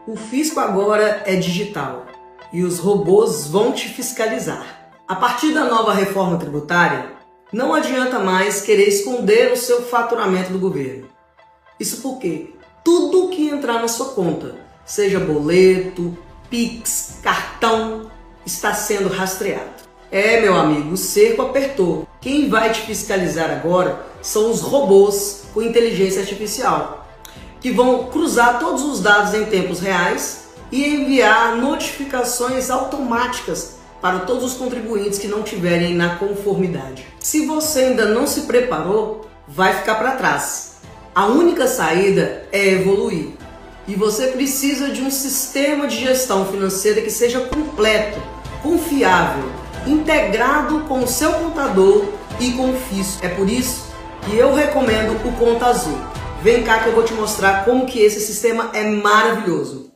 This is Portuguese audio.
O fisco agora é digital e os robôs vão te fiscalizar. A partir da nova reforma tributária, não adianta mais querer esconder o seu faturamento do governo. Isso porque tudo que entrar na sua conta, seja boleto, Pix, cartão, está sendo rastreado. Meu amigo, o cerco apertou. Quem vai te fiscalizar agora são os robôs com inteligência artificial, que vão cruzar todos os dados em tempos reais e enviar notificações automáticas para todos os contribuintes que não tiverem na conformidade. Se você ainda não se preparou, vai ficar para trás. A única saída é evoluir. E você precisa de um sistema de gestão financeira que seja completo, confiável, integrado com o seu contador e com o fisco. É por isso que eu recomendo o Conta Azul. Vem cá que eu vou te mostrar como que esse sistema é maravilhoso.